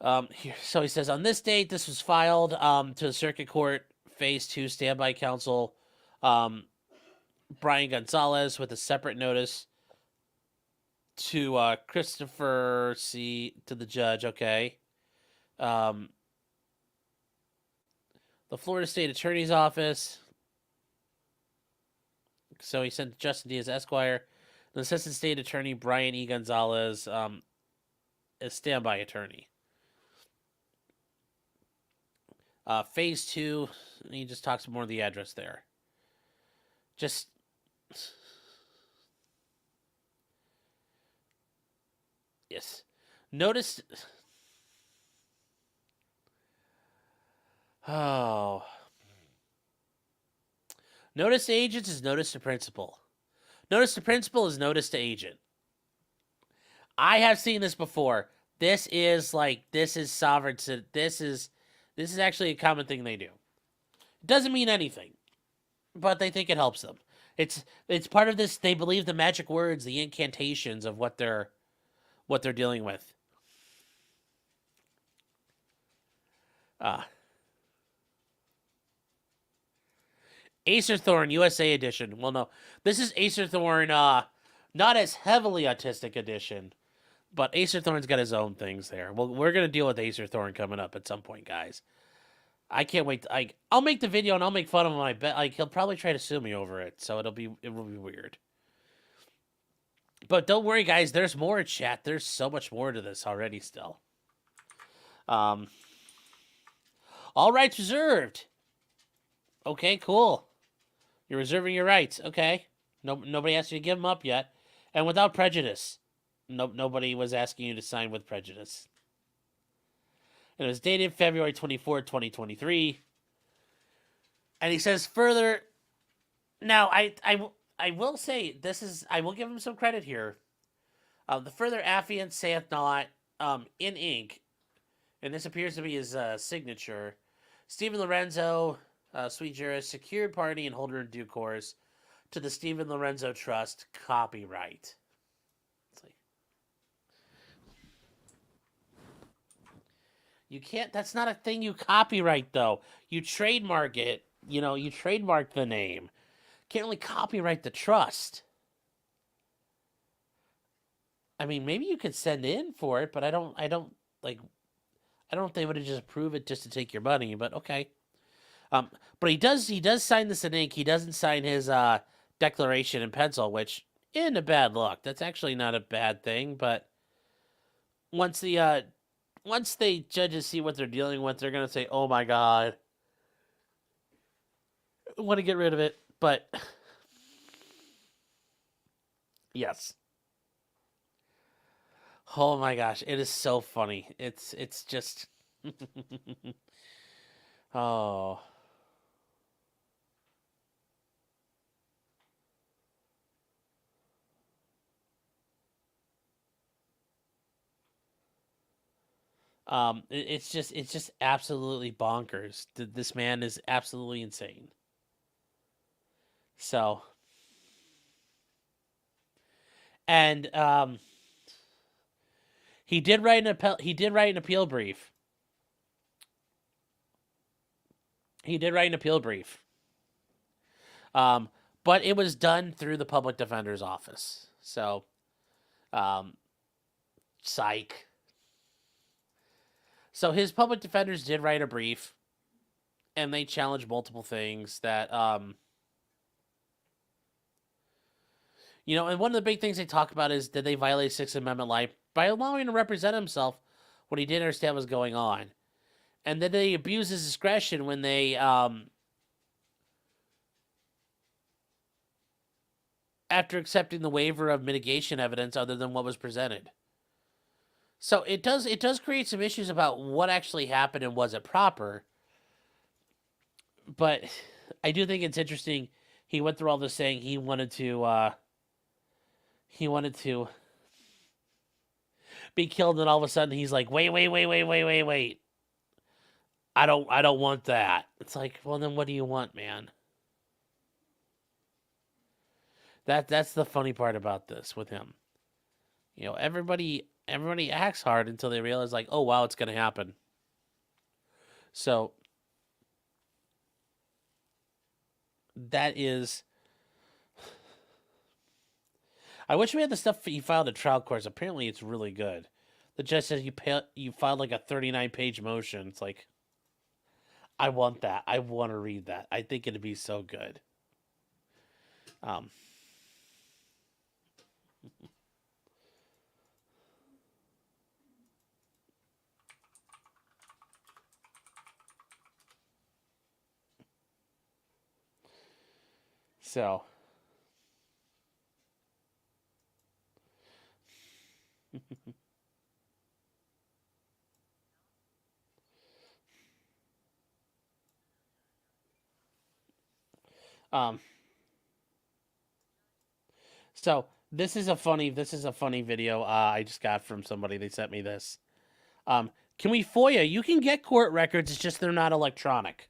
So he says, on this date, this was filed to the Circuit Court, Phase 2, Standby Counsel, Brian Gonzalez, with a separate notice to Christopher C. to the judge, okay. The Florida State Attorney's Office. So he sent Justin Diaz Esquire. The Assistant State Attorney, Brian E. Gonzalez, as standby attorney. Phase 2, he just talks more of the address there. Just... Yes. Notice... Oh. Notice to agents is notice to principal. Notice to principal is notice to agent. I have seen this before. This is sovereign. This is actually a common thing they do. It doesn't mean anything, but they think it helps them. It's part of this. They believe the magic words, the incantations of what they're dealing with. Acerthorn USA edition. Well, no, this is Acerthorn, not as heavily autistic edition, but Acerthorn's got his own things there. Well, we're gonna deal with Acerthorn coming up at some point, guys. I can't wait. I'll make the video and I'll make fun of him. I bet he'll probably try to sue me over it, so it will be weird. But don't worry, guys. There's more chat. There's so much more to this already. Still, all rights reserved. Okay, cool. You're reserving your rights. Okay. Nobody asked you to give them up yet. And without prejudice. Nobody was asking you to sign with prejudice. And it was dated February 24, 2023. And he says further... Now, I will say, I will give him some credit here. The further affiant saith not, in ink, and this appears to be his signature, Stephen Lorenzo... sui juris, secured party and holder in due course to the Stephen Lorenzo Trust, copyright. It's like, you can't, that's not a thing you copyright, though. You trademark it, you trademark the name. Can't really copyright the trust. I mean, maybe you could send in for it, but I don't think they would have just approved it just to take your money, but okay. But he does sign this in ink. He doesn't sign his declaration in pencil, which isn't a bad look. That's actually not a bad thing. But once the judges see what they're dealing with, they're gonna say, "Oh my God, I want to get rid of it." But yes, oh my gosh, it is so funny. It's just oh. It's just absolutely bonkers. This man is absolutely insane. So, and he did write an appeal. He did write an appeal brief. But it was done through the public defender's office. So, psych. So his public defenders did write a brief, and they challenged multiple things that, you know, and one of the big things they talk about is, did they violate Sixth Amendment right by allowing him to represent himself when he didn't understand what was going on? And then they abuse his discretion when they, after accepting the waiver of mitigation evidence other than what was presented. So it does create some issues about what actually happened and was it proper. But I do think it's interesting. He went through all this saying he wanted to be killed, and all of a sudden he's like, wait. I don't want that. It's like, well, then what do you want, man? That's the funny part about this with him. You know, everybody acts hard until they realize, like, oh wow, it's gonna happen. So that is. I wish we had the stuff he filed at trial courts. Apparently, it's really good. The judge says you filed like a 39-page motion. It's like, I want that. I want to read that. I think it'd be so good. So. So this is a funny video I just got from somebody. They sent me this. Can we FOIA? You can get court records. It's just they're not electronic.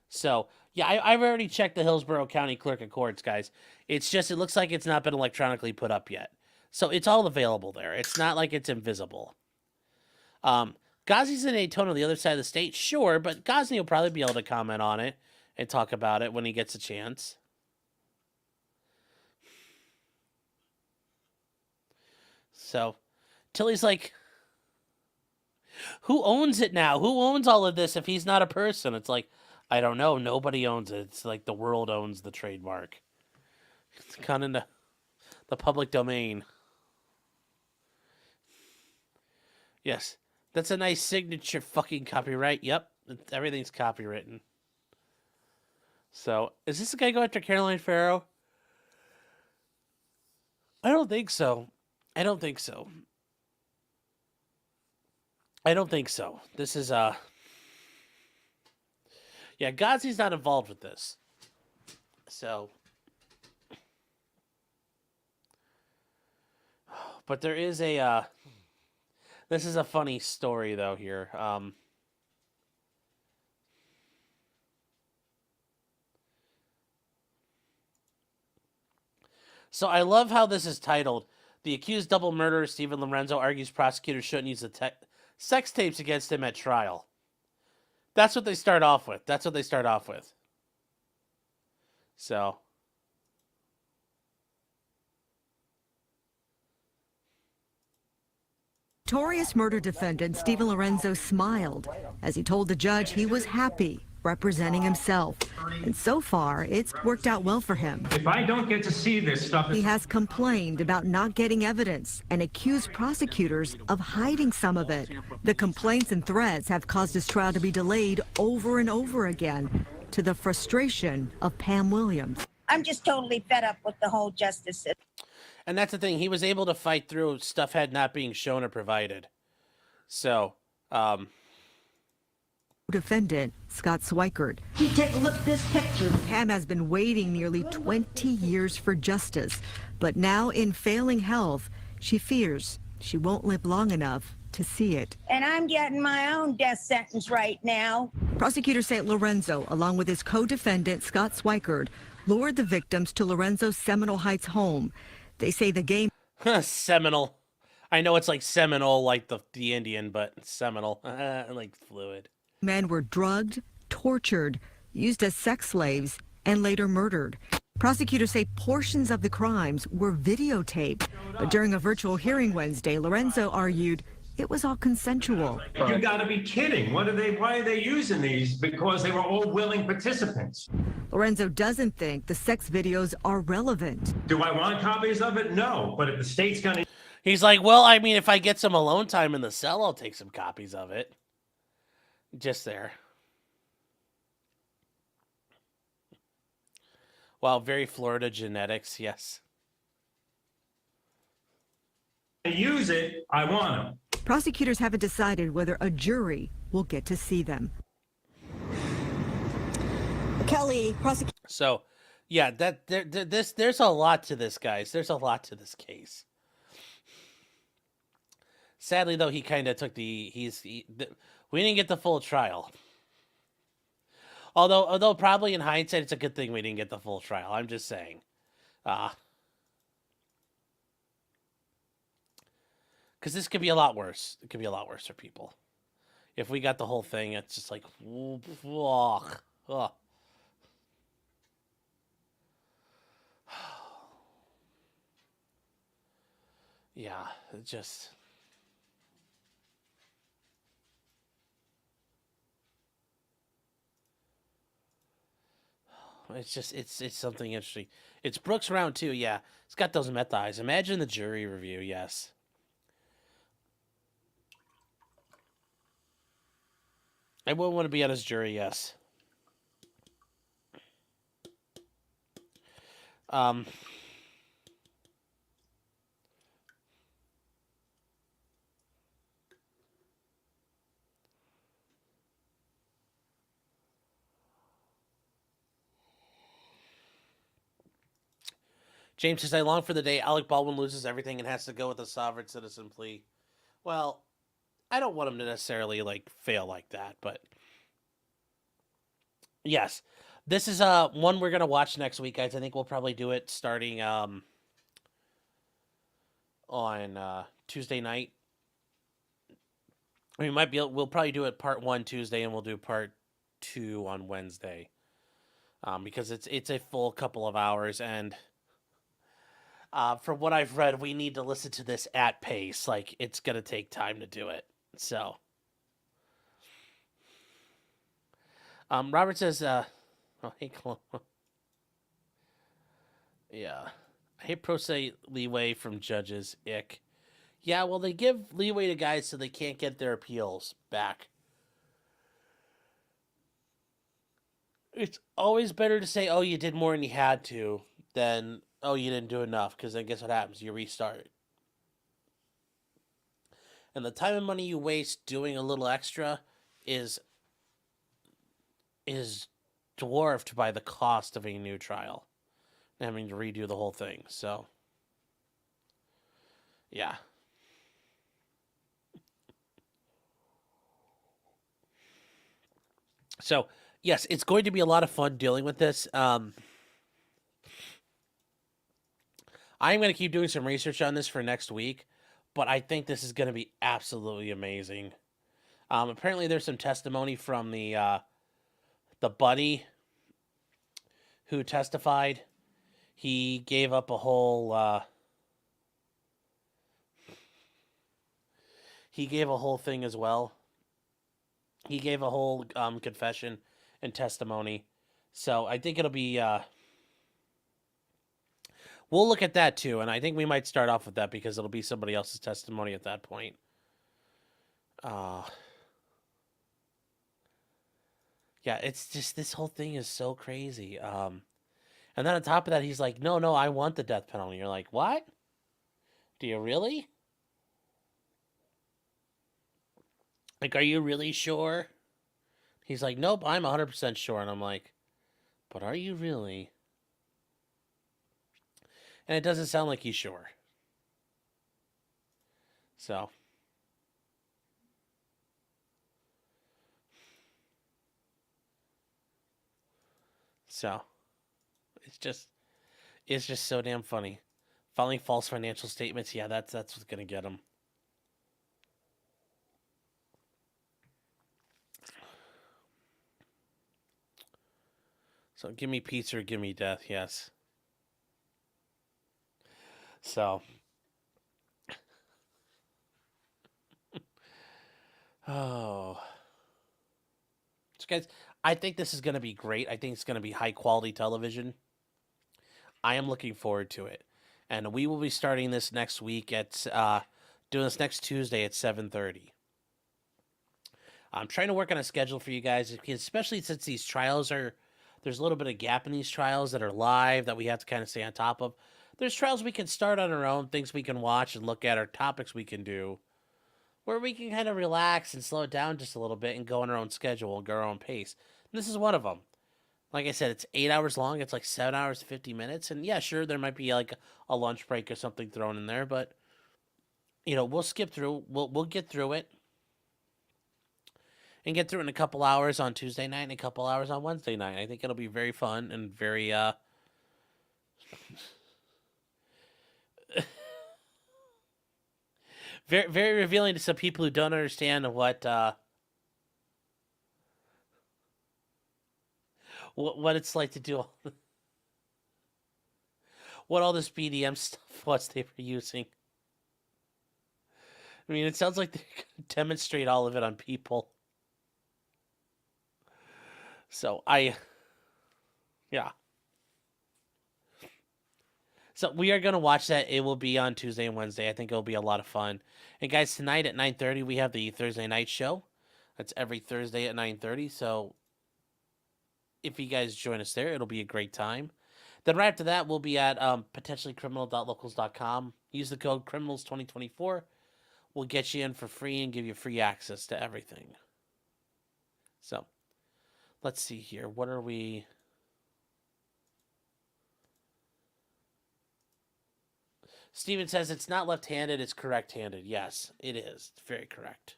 So yeah, I've already checked the Hillsborough County Clerk of Courts, guys. It's just, it looks like it's not been electronically put up yet. So it's all available there. It's not like it's invisible. Ghazi's in Daytona on the other side of the state, sure, but Ghazi will probably be able to comment on it and talk about it when he gets a chance. So, Tilly's like, who owns it now? Who owns all of this if he's not a person? It's like, I don't know. Nobody owns it. It's like the world owns the trademark. It's kind of the public domain. Yes. That's a nice signature fucking copyright. Yep. Everything's copywritten. So, is this the guy going after Caroline Farrow? I don't think so. I don't think so. This is, yeah, Ghazi's not involved with this. So. But there is a, this is a funny story, though, here. So I love how this is titled. The accused double murderer, Stephen Lorenzo, argues prosecutors shouldn't use the sex tapes against him at trial. That's what they start off with. So. Notorious murder defendant Stephen Lorenzo smiled as he told the judge he was happy representing himself. And so far, it's worked out well for him. If I don't get to see this stuff... He has complained about not getting evidence and accused prosecutors of hiding some of it. The complaints and threats have caused his trial to be delayed over and over again, to the frustration of Pam Williams. I'm just totally fed up with the whole justice system. And that's the thing. He was able to fight through stuff had not being shown or provided. So, Defendant Scott Swikert. You take a look at this picture. Pam has been waiting nearly 20 years for justice, but now in failing health, she fears she won't live long enough to see it. And I'm getting my own death sentence right now. Prosecutor St. Lorenzo, along with his co-defendant Scott Swikert, lured the victims to Lorenzo's Seminole Heights home. They say the game... Seminole. I know it's like Seminole, like the Indian, but Seminole. Like fluid. Men were drugged, tortured, used as sex slaves, and later murdered. Prosecutors say portions of the crimes were videotaped. But during a virtual hearing Wednesday, Lorenzo argued it was all consensual. You gotta be kidding. Why are they using these? Because they were all willing participants. Lorenzo doesn't think the sex videos are relevant. Do I want copies of it? No. But if the state's gonna He's like, well, I mean, if I get some alone time in the cell, I'll take some copies of it. Just there. Wow, very Florida genetics, yes. use it, I want them. Prosecutors haven't decided whether a jury will get to see them. Kelly, So, yeah, there's a lot to this, guys. There's a lot to this case. Sadly, though, he kind of took we didn't get the full trial. Although probably in hindsight, it's a good thing we didn't get the full trial. I'm just saying. Because this could be a lot worse. It could be a lot worse for people. If we got the whole thing, it's just like, ugh. Yeah, it just... It's something interesting. It's Brooks round 2, yeah. It's got those meth eyes. Imagine the jury review, yes. I wouldn't want to be on his jury, yes. James says, I long for the day Alec Baldwin loses everything and has to go with a sovereign citizen plea. Well, I don't want him to necessarily, fail like that, but... Yes. This is one we're going to watch next week, guys. I think we'll probably do it starting on Tuesday night. We'll probably do it part 1 Tuesday, and we'll do part 2 on Wednesday. Because it's a full couple of hours, and... from what I've read, we need to listen to this at pace. It's going to take time to do it. So. Robert says, oh, hey, yeah. I hate pro se leeway from judges. Ick. Yeah, well, they give leeway to guys so they can't get their appeals back. It's always better to say, oh, you did more than you had to, than... oh, you didn't do enough, because then guess what happens? You restart. And the time and money you waste doing a little extra is dwarfed by the cost of a new trial. Having to redo the whole thing. So, yeah. So, yes, it's going to be a lot of fun dealing with this. I'm going to keep doing some research on this for next week, but I think this is going to be absolutely amazing. Apparently, there's some testimony from the buddy who testified. He gave up a whole thing as well. He gave a whole confession and testimony. So I think it'll be... we'll look at that too, and I think we might start off with that because it'll be somebody else's testimony at that point. Yeah, it's just, this whole thing is so crazy. And then on top of that, he's like, no, I want the death penalty. You're like, what? Do you really? Are you really sure? He's like, nope, I'm 100% sure. And I'm like, but are you really? And it doesn't sound like he's sure. So. It's just so damn funny. Filing false financial statements, yeah, that's what's gonna get him. So give me pizza or give me death, yes. So Oh. So guys, I think this is going to be great. I think it's going to be high quality television. I am looking forward to it. And we will be starting this next week at doing this next Tuesday at 7:30. I'm trying to work on a schedule for you guys, especially since these trials are there's a little bit of gap in these trials that are live that we have to kind of stay on top of. There's trials we can start on our own, things we can watch and look at, or topics we can do, where we can kind of relax and slow it down just a little bit and go on our own schedule and go our own pace. And this is one of them. Like I said, it's 8 hours long. It's like 7 hours, 50 minutes. And yeah, sure, there might be like a lunch break or something thrown in there, but we'll skip through. We'll get through it and get through it in a couple hours on Tuesday night and a couple hours on Wednesday night. I think it'll be very fun and very very very revealing to some people who don't understand what it's like to do what all this BDM stuff was they were using. I mean, it sounds like they're going to demonstrate all of it on people. So yeah. So we are going to watch that. It will be on Tuesday and Wednesday. I think it'll be a lot of fun. And guys, tonight at 9:30, we have the Thursday night show. That's every Thursday at 9:30. So if you guys join us there, it'll be a great time. Then right after that, we'll be at potentiallycriminal.locals.com. Use the code criminals2024. We'll get you in for free and give you free access to everything. So let's see here. What are we... Steven says it's not left-handed, it's correct-handed. Yes, it is. It's very correct.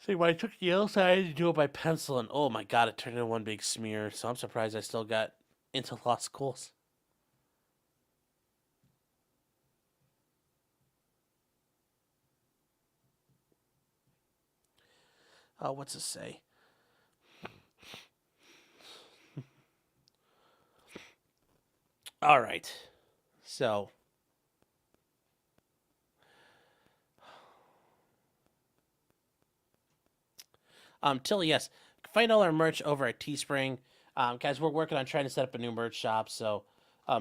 See, when I took the Yale side, I had to do it by pencil, and oh my god, it turned into one big smear. So I'm surprised I still got into law schools. Oh, what's it say? All right. So Tilly, yes. Find all our merch over at Teespring. Guys, we're working on trying to set up a new merch shop, so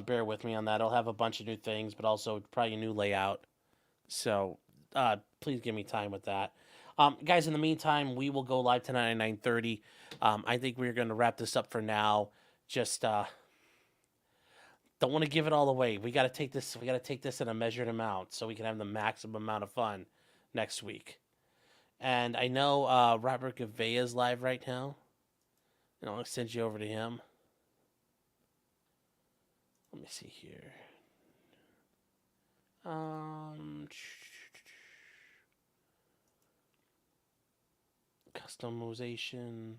bear with me on that. I'll have a bunch of new things, but also probably a new layout. So please give me time with that. Guys, in the meantime, we will go live tonight at 9:30. I think we're going to wrap this up for now. Just don't want to give it all away. We got to take this. We got to take this in a measured amount so we can have the maximum amount of fun next week. And I know Robert Gavea is live right now. And I'll send you over to him. Let me see here. Customization.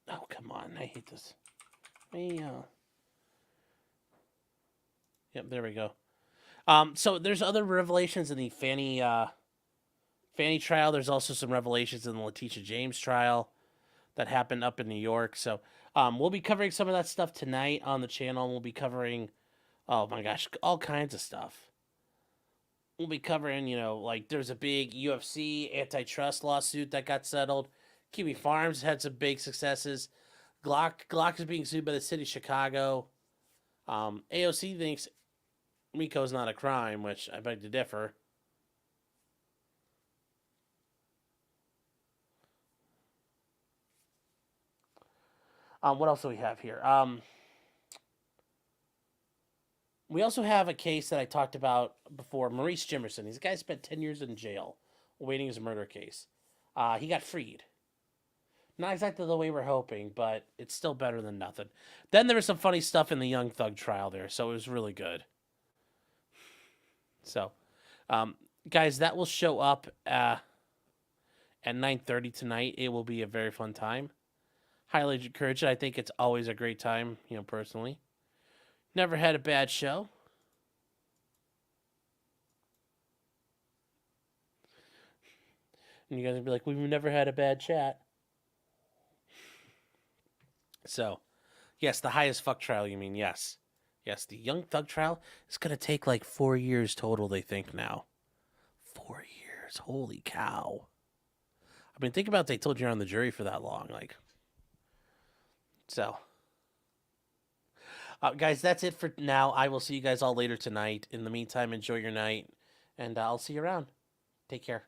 Oh, come on. I hate this. Yep, there we go. So there's other revelations in the Fanny trial. There's also some revelations in the Letitia James trial that happened up in New York. So we'll be covering some of that stuff tonight on the channel. We'll be covering, oh my gosh, all kinds of stuff. We'll be covering, like there's a big UFC antitrust lawsuit that got settled. Kiwi Farms had some big successes. Glock is being sued by the city of Chicago. AOC thinks RICO's not a crime, which I beg to differ. What else do we have here? We also have a case that I talked about before, Maurice Jimerson. This guy spent 10 years in jail awaiting his murder case. He got freed. Not exactly the way we're hoping, but it's still better than nothing. Then there was some funny stuff in the Young Thug trial there, so it was really good. So, guys, that will show up at 9:30 tonight. It will be a very fun time. Highly encourage it. I think it's always a great time, personally. Never had a bad show. And you guys will be like, we've never had a bad chat. So, yes, the highest fuck trial, you mean, yes. Yes, the Young Thug trial is going to take like 4 years total, they think now. 4 years. Holy cow. I mean, think about they told you're on the jury for that long. Like, so. Guys, that's it for now. I will see you guys all later tonight. In the meantime, enjoy your night, and I'll see you around. Take care.